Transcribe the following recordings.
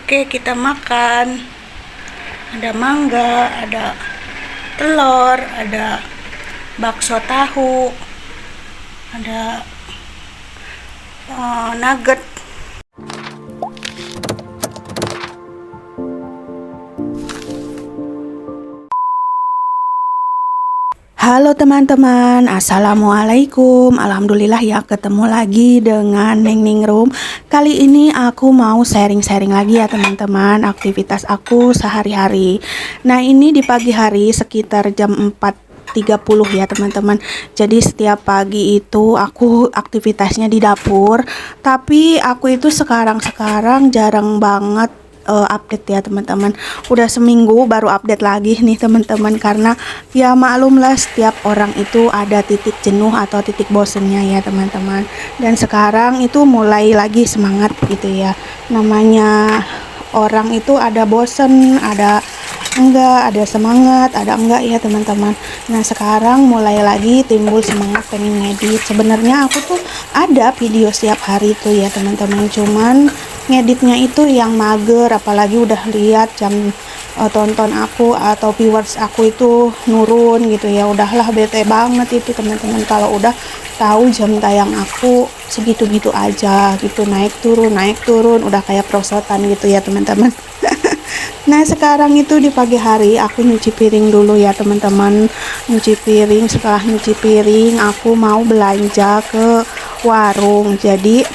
Oke, kita makan. Ada mangga, ada telur, ada bakso tahu, ada nugget. Halo teman-teman, assalamualaikum. Alhamdulillah ya, ketemu lagi dengan Neng Room. Kali ini aku mau sharing-sharing lagi ya teman-teman, aktivitas aku sehari-hari. Nah, ini di pagi hari sekitar jam 4:30 ya teman-teman. Jadi setiap pagi itu aku aktivitasnya di dapur. Tapi aku itu sekarang jarang banget update ya teman-teman. Udah seminggu baru update lagi nih teman-teman, karena ya maklumlah setiap orang itu ada titik jenuh atau titik bosennya ya teman-teman. Dan sekarang itu mulai lagi semangat gitu ya. Namanya orang itu ada bosen, ada enggak, ada semangat, ada enggak ya teman-teman. Nah, sekarang mulai lagi timbul semangat pengen ngedit. Sebenarnya aku tuh ada video setiap hari tuh ya teman-teman, cuman ngeditnya itu yang mager, apalagi udah lihat jam tonton aku atau viewers aku itu nurun gitu ya. Udahlah, bete banget itu teman-teman kalau udah tahu jam tayang aku segitu-gitu aja gitu, naik turun udah kayak perosotan gitu ya teman-teman. Nah, sekarang itu di pagi hari aku nyuci piring dulu ya teman-teman. Nyuci piring, setelah nyuci piring aku mau belanja ke warung. Jadi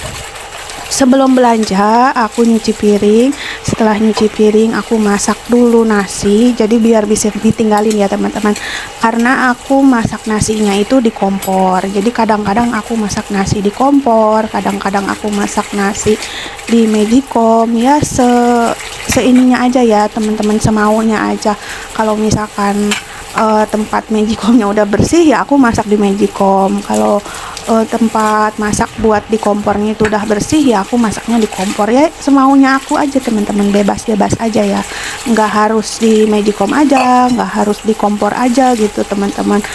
sebelum belanja aku nyuci piring. Setelah nyuci piring aku masak dulu nasi, jadi biar bisa ditinggalin ya teman-teman, karena aku masak nasinya itu di kompor. Jadi kadang-kadang aku masak nasi di kompor, kadang-kadang aku masak nasi di Magicom ya, seininya aja ya teman-teman, semaunya aja. Kalau misalkan tempat Magicomnya udah bersih ya aku masak di Magicom. Kalau tempat masak buat di kompornya itu udah bersih ya aku masaknya di kompor. Ya semaunya aku aja teman-teman, bebas-bebas aja ya, nggak harus di Magicom aja, nggak harus di kompor aja gitu teman-teman,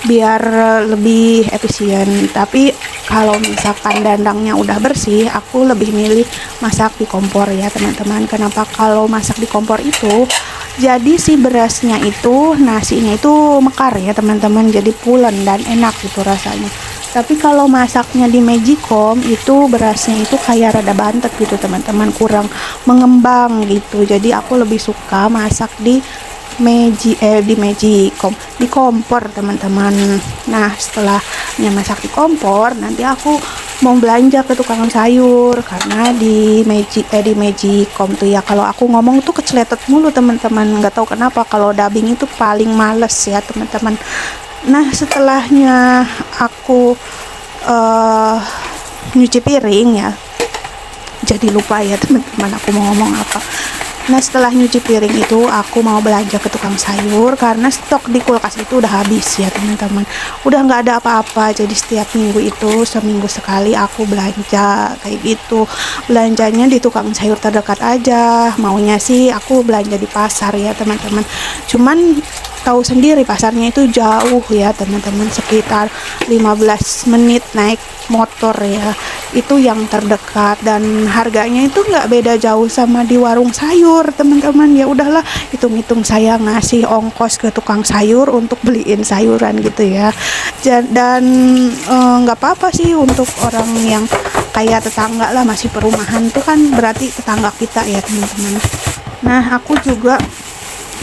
biar lebih efisien. Tapi kalau misalkan dandangnya udah bersih aku lebih milih masak di kompor ya teman-teman. Kenapa? Kalau masak di kompor itu jadi si berasnya itu, nasinya itu mekar ya teman-teman, jadi pulen dan enak gitu rasanya. Tapi kalau masaknya di Magicom itu berasnya itu kayak rada bantet gitu teman-teman, kurang mengembang gitu. Jadi aku lebih suka masak di Magicom, di kompor teman-teman. Nah, setelahnya masak di kompor, nanti aku mau belanja ke tukang sayur, karena di Magicom tuh ya kalau aku ngomong tuh keceletot mulu teman-teman. Nggak tahu kenapa kalau dubbing itu paling males ya teman-teman. Nah, setelahnya aku nyuci piring ya, jadi lupa ya teman-teman aku mau ngomong apa. Nah, setelah nyuci piring itu aku mau belanja ke tukang sayur, karena stok di kulkas itu udah habis ya teman-teman, udah nggak ada apa-apa. Jadi setiap minggu itu, seminggu sekali aku belanja kayak gitu. Belanjanya di tukang sayur terdekat aja. Maunya sih aku belanja di pasar ya teman-teman, cuman tahu sendiri pasarnya itu jauh ya teman-teman, sekitar 15 menit naik motor ya, itu yang terdekat. Dan harganya itu nggak beda jauh sama di warung sayur teman-teman. Ya udahlah, hitung-hitung saya ngasih ongkos ke tukang sayur untuk beliin sayuran gitu ya. Dan nggak apa-apa sih untuk orang yang kayak tetangga lah, masih perumahan tuh kan berarti tetangga kita ya teman-teman. Nah, aku juga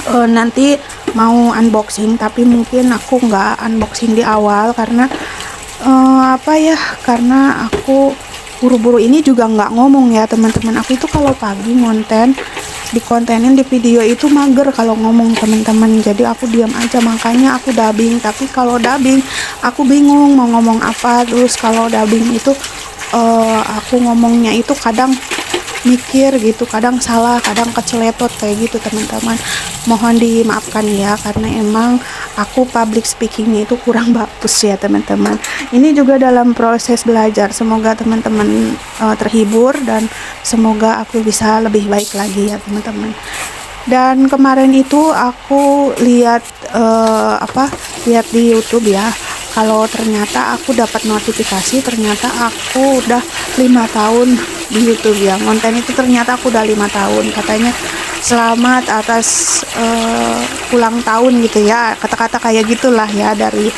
nanti mau unboxing, tapi mungkin aku nggak unboxing di awal karena karena aku buru-buru. Ini juga nggak ngomong ya teman-teman. Aku itu kalau pagi dikontenin di video itu mager kalau ngomong teman-teman, jadi aku diam aja, makanya aku dubbing. Tapi kalau dubbing aku bingung mau ngomong apa. Terus kalau dubbing itu aku ngomongnya itu kadang mikir gitu, kadang salah, kadang keceletot kayak gitu teman-teman. Mohon dimaafkan ya, karena emang aku public speakingnya itu kurang bagus ya teman-teman. Ini juga dalam proses belajar. Semoga teman-teman terhibur dan semoga aku bisa lebih baik lagi ya teman-teman. Dan kemarin itu aku lihat lihat di YouTube ya, kalau ternyata aku dapat notifikasi, ternyata aku udah 5 tahun di YouTube ya. Konten itu ternyata aku udah 5 tahun. Katanya selamat atas ulang tahun gitu ya, kata-kata kayak gitulah ya dari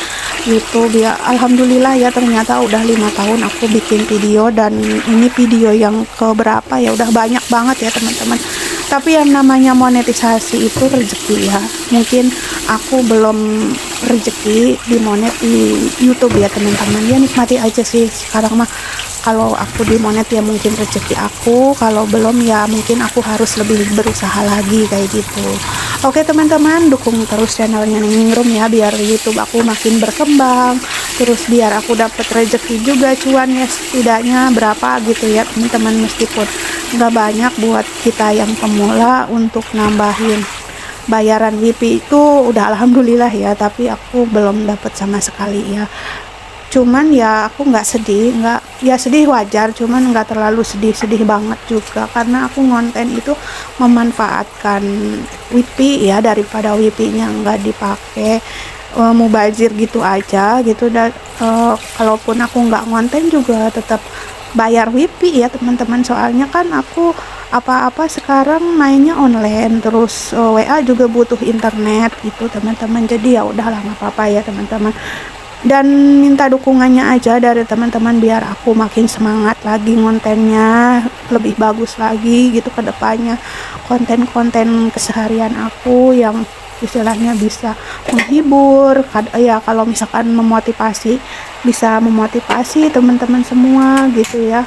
YouTube ya. Alhamdulillah ya, ternyata udah 5 tahun aku bikin video, dan ini video yang keberapa ya, udah banyak banget ya teman-teman. Tapi yang namanya monetisasi itu rezeki ya, mungkin aku belum rezeki di monet di YouTube ya teman-teman. Ya nikmati aja sih sekarang mah. Kalau aku di monet ya mungkin rezeki aku, kalau belum ya mungkin aku harus lebih berusaha lagi kayak gitu. Oke teman-teman, dukung terus channelnya Ningning Room ya, biar YouTube aku makin berkembang, terus biar aku dapat rezeki juga, cuan ya setidaknya berapa gitu ya teman-teman. Meskipun nggak banyak buat kita yang pemula untuk nambahin bayaran WiFi itu udah alhamdulillah ya, tapi aku belum dapat sama sekali ya. Cuman ya aku nggak sedih, nggak, ya sedih wajar, cuman nggak terlalu sedih-sedih banget juga, karena aku ngonten itu memanfaatkan WiFi ya, daripada WiFi-nya nggak dipakai mubazir gitu aja gitu. Dan kalaupun aku nggak ngonten juga tetap bayar WiFi ya teman-teman, soalnya kan aku apa-apa sekarang mainnya online, terus WA juga butuh internet gitu teman-teman. Jadi ya udahlah, nggak apa-apa ya teman-teman, dan minta dukungannya aja dari teman-teman biar aku makin semangat lagi ngontennya, lebih bagus lagi gitu ke depannya. Konten-konten keseharian aku yang istilahnya bisa menghibur ya, kalau misalkan memotivasi, bisa memotivasi teman-teman semua gitu ya.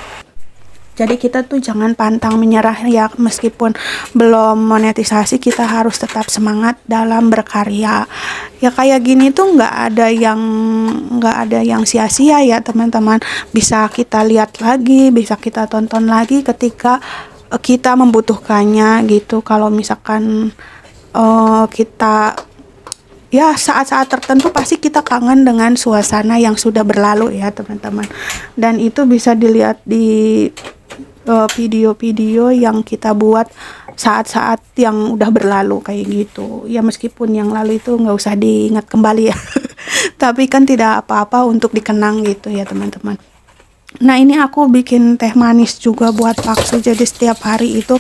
Jadi kita tuh jangan pantang menyerah ya, meskipun belum monetisasi kita harus tetap semangat dalam berkarya. Ya kayak gini tuh nggak ada yang sia-sia ya teman-teman. Bisa kita lihat lagi, bisa kita tonton lagi ketika kita membutuhkannya gitu. Kalau misalkan kita ya saat-saat tertentu pasti kita kangen dengan suasana yang sudah berlalu ya teman-teman. Dan itu bisa dilihat di video-video yang kita buat saat-saat yang udah berlalu kayak gitu ya. Meskipun yang lalu itu nggak usah diingat kembali ya tapi kan tidak apa-apa untuk dikenang gitu ya teman-teman. Nah ini aku bikin teh manis juga buat Paksu, jadi setiap hari itu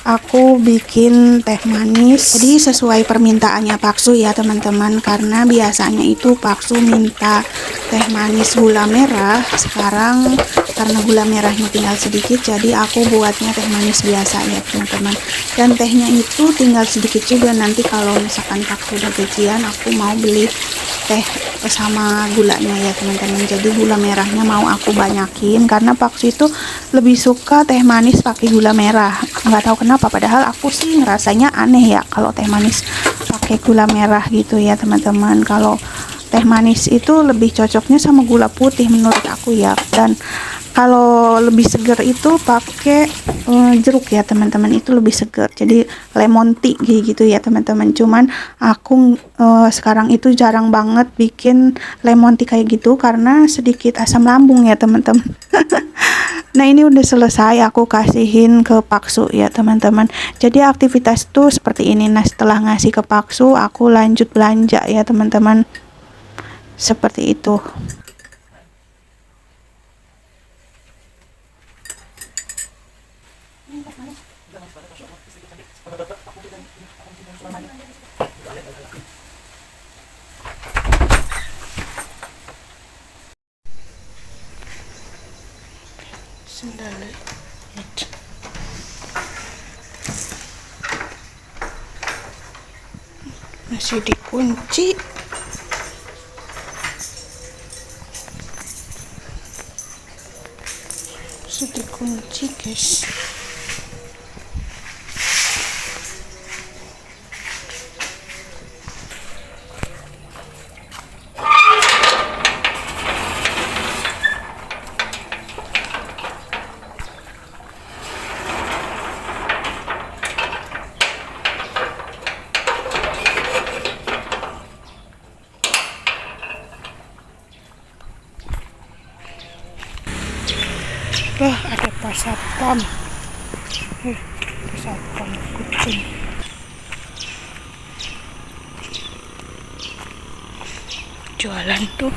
aku bikin teh manis, jadi sesuai permintaannya Paksu ya teman-teman, karena biasanya itu Paksu minta teh manis gula merah. Sekarang karena gula merahnya tinggal sedikit, jadi aku buatnya teh manis biasa ya teman-teman. Dan tehnya itu tinggal sedikit juga, nanti kalau misalkan Paksu udah gajian aku mau beli teh sama gulanya ya teman-teman. Jadi gula merahnya mau aku banyakin, karena Paksu itu lebih suka teh manis pakai gula merah, nggak tahu kenapa, padahal aku sih ngerasanya aneh ya kalau teh manis pakai gula merah gitu ya teman-teman. Kalau teh manis itu lebih cocoknya sama gula putih menurut aku ya. Dan kalau lebih seger itu pakai jeruk ya teman-teman, itu lebih seger, jadi lemon tea gitu ya teman-teman. Cuman aku sekarang itu jarang banget bikin lemon tea kayak gitu karena sedikit asam lambung ya teman-teman. Nah ini udah selesai, aku kasihin ke Paksu ya teman-teman. Jadi aktivitas tuh seperti ini. Nah setelah ngasih ke Paksu, aku lanjut belanja ya teman-teman, seperti itu. Sendal masih dikunci. Masih dikunci guys. Wah, ada pasatpam. Pasatpam kucing. Jualan tuh.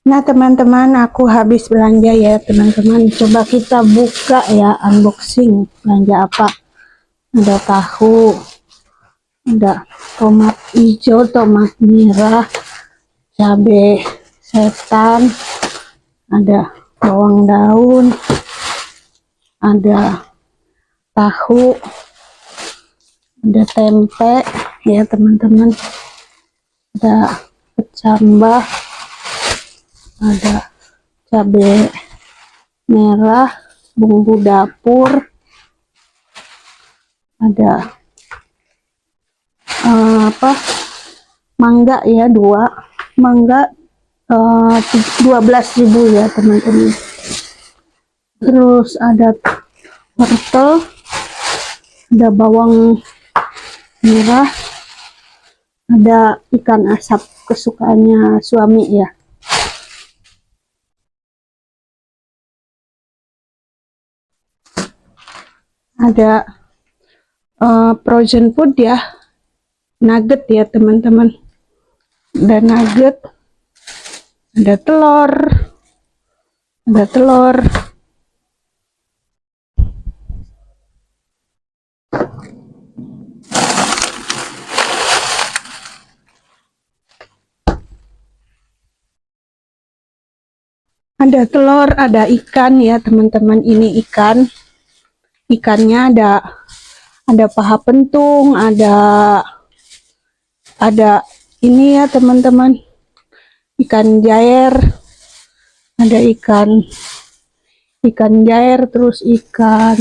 Nah teman-teman, aku habis belanja ya teman-teman. Coba kita buka ya, unboxing belanja apa. Ada tahu, ada tomat hijau, tomat merah, cabai setan, ada bawang daun, ada tahu, ada tempe ya teman-teman, ada kecambah, ada cabai merah, bumbu dapur, ada mangga ya, dua mangga, 12.000 ya teman-teman. Terus ada wortel, ada bawang merah, ada ikan asap kesukaannya suami ya. Ada frozen food ya, nugget ya teman-teman. Ada nugget, ada telur, ada telur, ada telur, ada ikan ya teman-teman. Ini ikannya ada paha pentung, ada ini ya teman-teman, ikan jair, ada ikan jair, terus ikan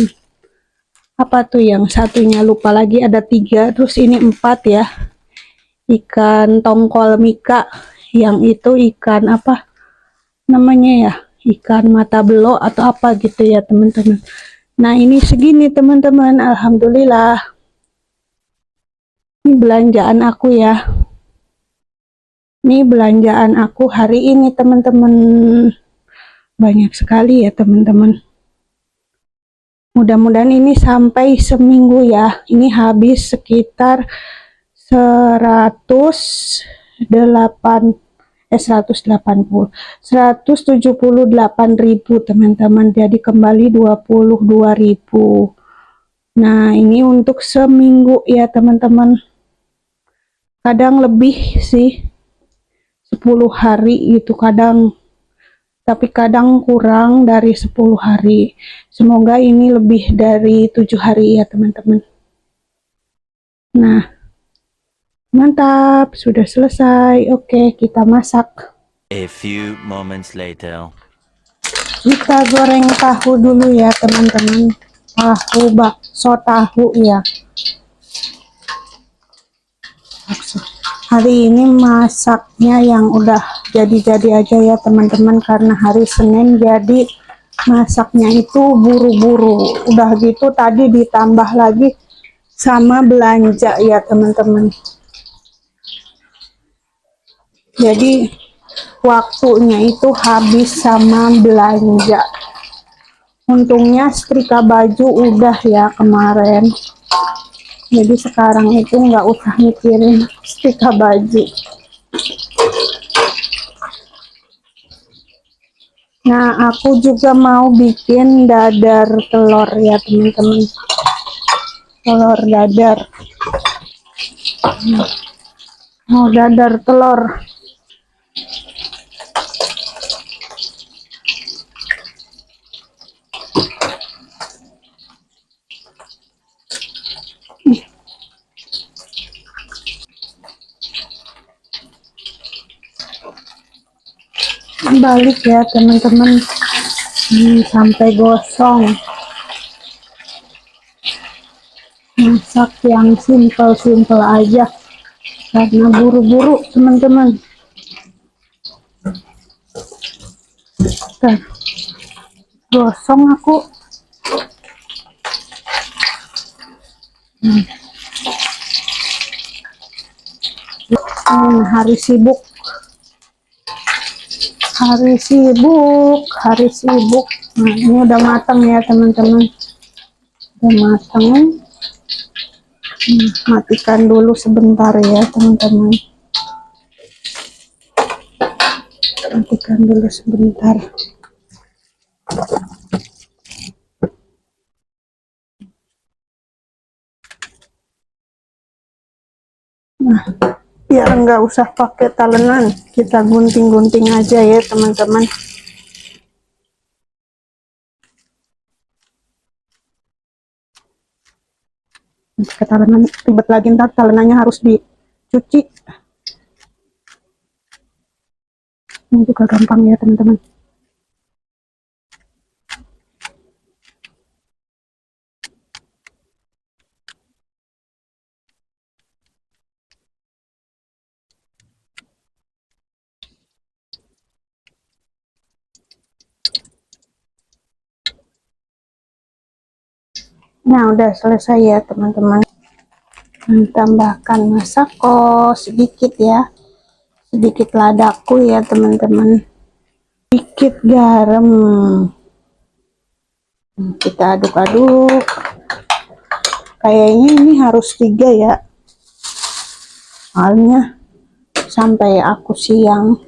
apa tuh yang satunya lupa lagi, ada 3, terus ini 4 ya, ikan tongkol mika, yang itu ikan apa namanya ya, ikan mata belok atau apa gitu ya teman-teman. Nah ini segini teman-teman, alhamdulillah. Ini belanjaan aku ya, ini belanjaan aku hari ini teman-teman, banyak sekali ya teman-teman. Mudah-mudahan ini sampai seminggu ya. Ini habis sekitar 178.000 teman-teman, jadi kembali 22.000. Nah ini untuk seminggu ya teman-teman, kadang lebih sih, 10 hari gitu kadang, tapi kadang kurang dari 10 hari. Semoga ini lebih dari 7 hari ya teman-teman. Nah mantap, sudah selesai. Oke, kita masak. A few moments later. Kita goreng tahu dulu ya teman-teman, tahu bakso tahu ya. Hari ini masaknya yang udah jadi-jadi aja ya teman-teman, karena hari Senin jadi masaknya itu buru-buru. Udah gitu tadi ditambah lagi sama belanja ya teman-teman, jadi waktunya itu habis sama belanja. Untungnya setrika baju udah ya kemarin, jadi sekarang itu nggak usah mikirin setrika baju. Nah aku juga mau bikin dadar telur ya teman-teman, telur dadar. Mau dadar telur. Balik ya teman-teman, sampai gosong. Masak yang simple aja karena buru-buru teman-teman. Gosong aku. Hari sibuk, hari sibuk. Nah ini udah matang ya teman-teman, udah matang. Matikan dulu sebentar ya teman-teman. Matikan dulu sebentar. Nah, biar nggak usah pakai talenan, kita gunting-gunting aja ya teman-teman. Pakai talenan ribet lagi, ntar talenannya harus dicuci. Ini juga gampang ya teman-teman. Nah, udah selesai ya teman-teman. Tambahkan masako sedikit ya, sedikit ladaku ya teman-teman, sedikit garam. Kita aduk-aduk. Kayaknya ini harus 3 ya, soalnya sampai aku siang,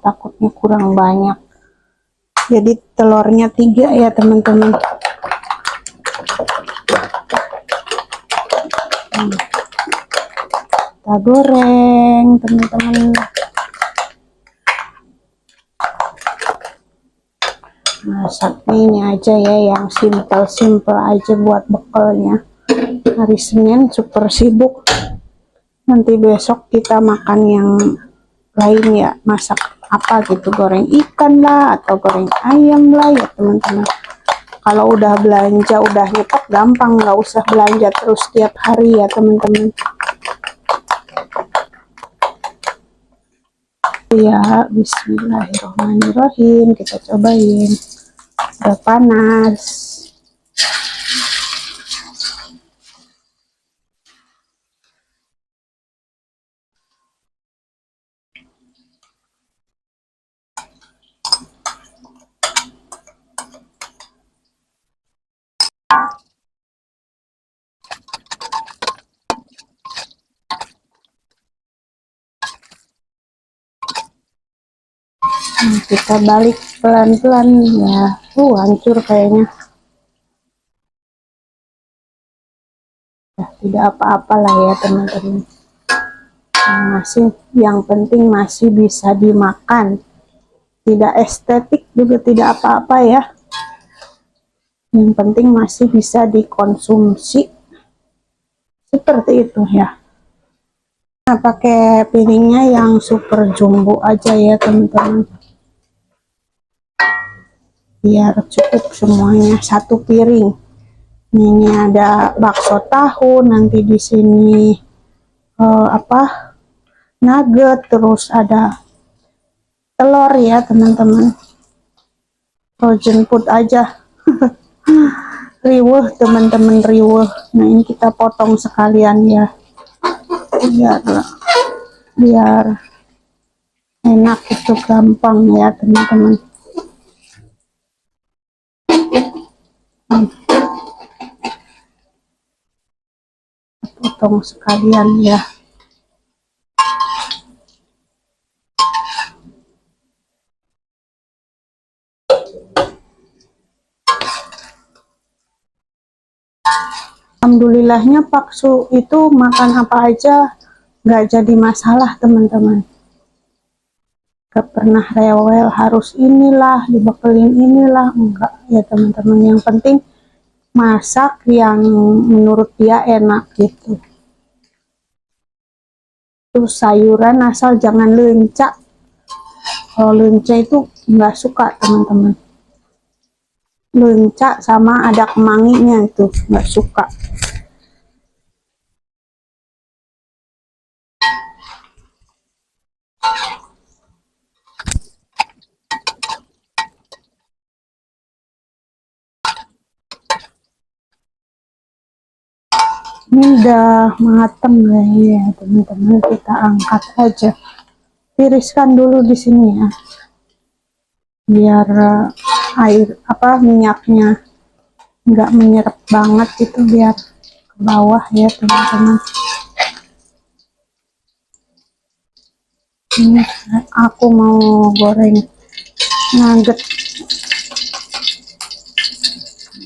takutnya kurang banyak, jadi telurnya 3 ya teman-teman. Kita goreng teman-teman. Masak ini aja ya, yang simple aja buat bekalnya. Hari Senin super sibuk, nanti besok kita makan yang lain ya, masak apa gitu, goreng ikan lah atau goreng ayam lah ya teman-teman. Kalau udah belanja, udah nyetok, gampang, nggak usah belanja terus tiap hari ya teman-teman. Ya, bismillahirrahmanirrahim, kita cobain. Udah panas. Nah, kita balik pelan-pelan ya. Hancur kayaknya. Ya, tidak apa-apa lah ya teman-teman. Yang penting masih bisa dimakan. Tidak estetik juga tidak apa-apa ya. Yang penting masih bisa dikonsumsi. Seperti itu ya. Nah, pakai piringnya yang super jumbo aja ya teman-teman. Biar cukup semuanya satu piring. Ini ada bakso tahu, nanti di sini nugget, terus ada telur ya teman-teman. Frozen food aja. Riweh teman-teman, riweh. Nah, ini kita potong sekalian ya, biar enak, itu gampang ya teman-teman. Potong sekalian ya. Alhamdulillahnya Paksu itu makan apa aja nggak jadi masalah teman-teman. Gak pernah rewel harus inilah dibekelin inilah, enggak ya teman-teman. Yang penting masak yang menurut dia enak gitu. Terus sayuran asal jangan lencak. Kalau lencak itu nggak suka teman-teman. Lencak sama ada kemanginya itu nggak suka. Ini udah mateng ya teman-teman, kita angkat aja. Tiriskan dulu di sini ya, biar minyaknya nggak menyerap banget itu, biar ke bawah ya teman-teman. Ini aku mau goreng nugget.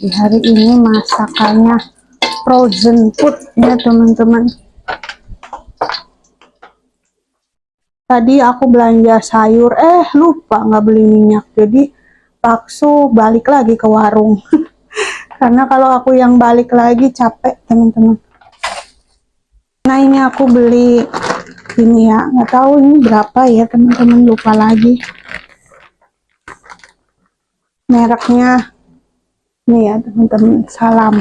Di hari ini masakannya frozen food ya teman-teman. Tadi aku belanja sayur, lupa nggak beli minyak, jadi paksa balik lagi ke warung. Karena kalau aku yang balik lagi capek teman-teman. Nah ini aku beli ini ya, nggak tahu ini berapa ya teman-teman, lupa lagi mereknya. Nih ya teman-teman, Salam.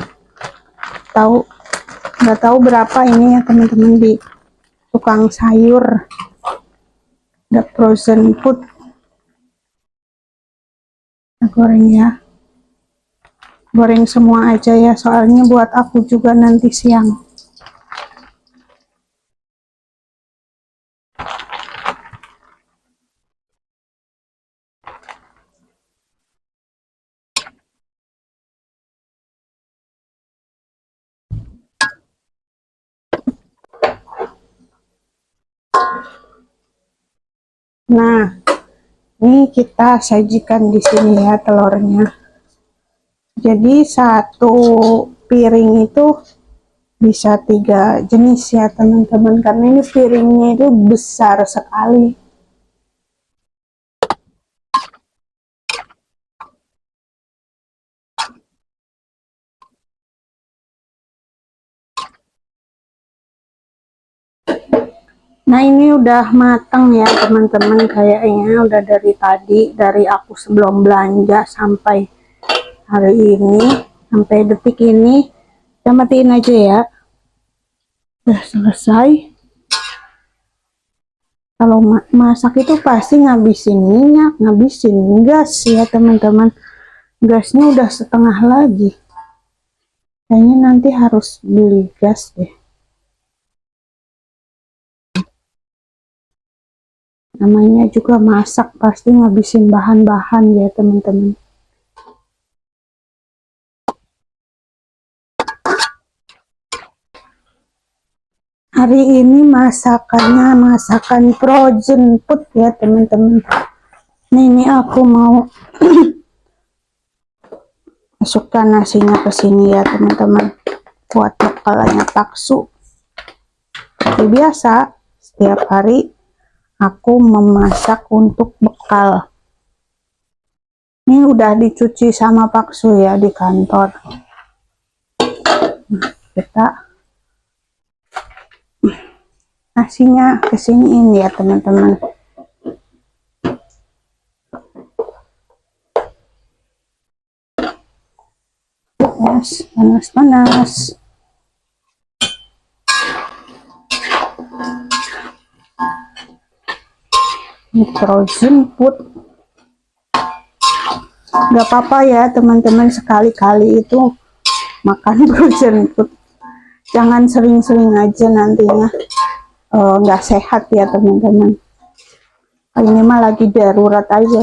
Nggak tahu berapa ini ya teman-teman di tukang sayur. The frozen food. Nah, goreng ya. Goreng semua aja ya, soalnya buat aku juga nanti siang. Nah, ini kita sajikan di sini ya telurnya. Jadi satu piring itu bisa 3 jenis ya teman-teman, karena ini piringnya itu besar sekali. Nah ini udah matang ya teman-teman, kayaknya udah dari tadi, dari aku sebelum belanja sampai hari ini, sampai detik ini. Kita matiin aja ya. Udah selesai. Kalau masak itu pasti ngabisin minyak, ngabisin gas ya teman-teman. Gasnya udah setengah lagi. Kayaknya nanti harus beli gas deh. Namanya juga masak pasti ngabisin bahan-bahan ya teman-teman. Hari ini masakannya masakan frozen food ya teman-teman. Ini aku mau masukkan nasinya ke sini ya teman-teman, buat bekalnya Paksu. Seperti biasa, setiap hari aku memasak untuk bekal. Ini udah dicuci sama Paksu ya di kantor. Nah, kita nasinya kesiniin ya teman-teman. Yes, panas-panas. Frozen food, nggak apa-apa ya teman-teman, sekali-kali itu makan frozen food, jangan sering-sering aja, nantinya nggak sehat ya teman-teman. Ini mah lagi darurat aja.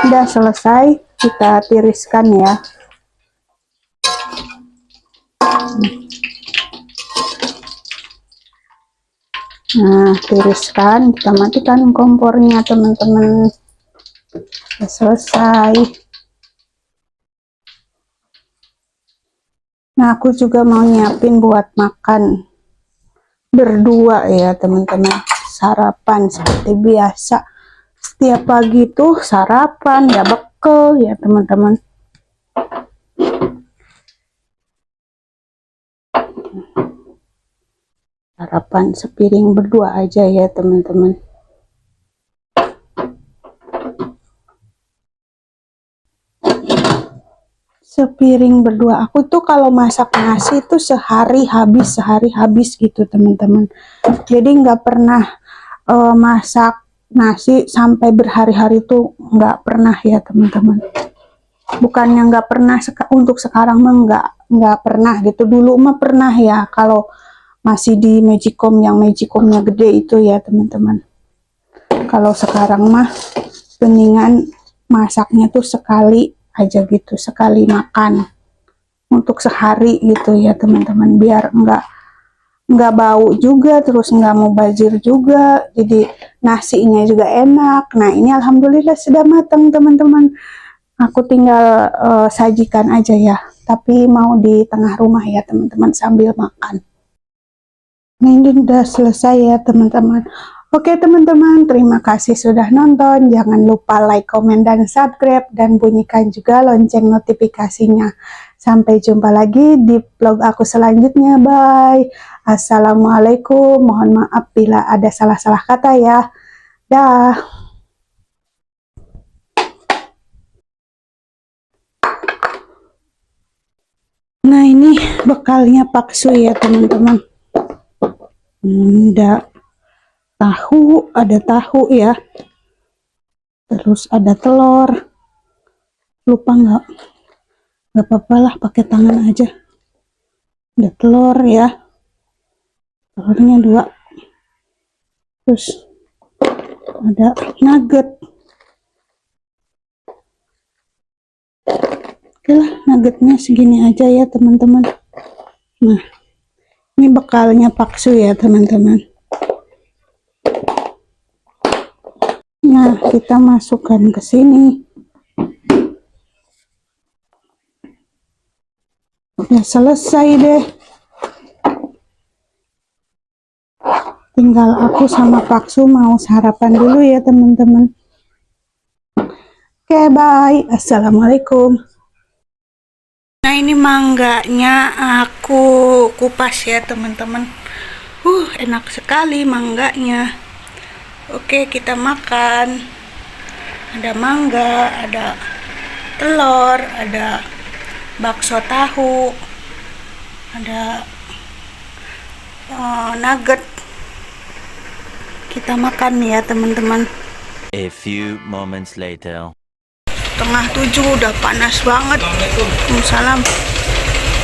Udah selesai, kita tiriskan ya. Nah, tiriskan, kita matikan kompornya teman-teman. Selesai. Nah, aku juga mau nyiapin buat makan berdua ya teman-teman. Sarapan seperti biasa. Setiap pagi tuh sarapan ya, bekal ya teman-teman. Sarapan sepiring berdua aja ya teman-teman. Sepiring berdua. Aku tuh kalau masak nasi tuh sehari habis gitu teman-teman. Jadi nggak pernah masak nasi sampai berhari-hari tuh nggak pernah ya teman-teman. Bukannya nggak pernah, untuk sekarang mah nggak pernah gitu. Dulu mah pernah ya, kalau masih di Magicom, yang Magicomnya gede itu ya teman-teman. Kalau sekarang mah mendingan masaknya tuh sekali aja gitu, sekali makan untuk sehari gitu ya teman-teman, biar nggak bau juga, terus nggak mau bazir juga, jadi nasinya juga enak. Nah ini alhamdulillah sudah matang teman-teman, aku tinggal sajikan aja ya, tapi mau di tengah rumah ya teman-teman sambil makan. Nah ini udah selesai ya teman-teman. Oke teman-teman, terima kasih sudah nonton. Jangan lupa like, komen, dan subscribe. Dan bunyikan juga lonceng notifikasinya. Sampai jumpa lagi di vlog aku selanjutnya. Bye. Assalamualaikum. Mohon maaf bila ada salah-salah kata ya. Dah. Nah ini bekalnya bakso ya teman-teman. Ada tahu ya. Terus ada telur. Lupa nggak apa-apa lah, pakai tangan aja. Ada telur ya, telurnya 2. Terus ada nugget. Oke lah, nuggetnya segini aja ya teman-teman. Nah ini bekalnya bakso ya teman-teman. Nah kita masukkan ke sini. Udah selesai deh, tinggal aku sama Paksu mau sarapan dulu ya teman-teman. Oke bye, assalamualaikum. Nah ini mangganya aku kupas ya teman-teman. Enak sekali mangganya. Oke kita makan. Ada mangga, ada telur, ada bakso tahu, ada nugget. Kita makan ya teman-teman. A few moments later. Setengah 7 udah panas banget. Waalaikumsalam.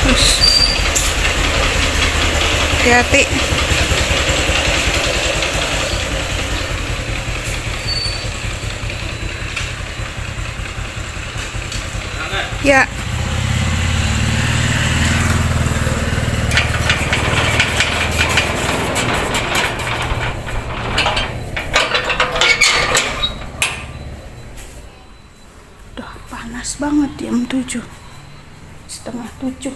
Terus hati-hati. Ya. Panas banget jam 7, setengah 7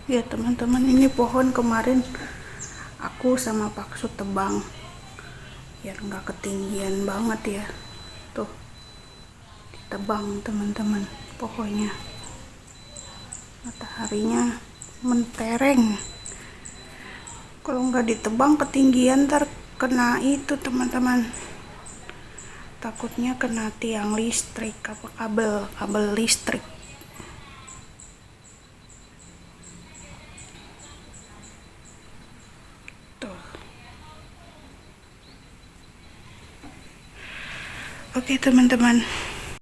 ya teman-teman. Ini pohon kemarin aku sama Paksu tebang biar nggak ketinggian banget ya, tuh ditebang teman-teman pohonnya. Mataharinya mentereng, kalau nggak ditebang ketinggian ntar kena itu teman-teman, takutnya kena tiang listrik, apa kabel listrik. Tuh. Oke teman-teman,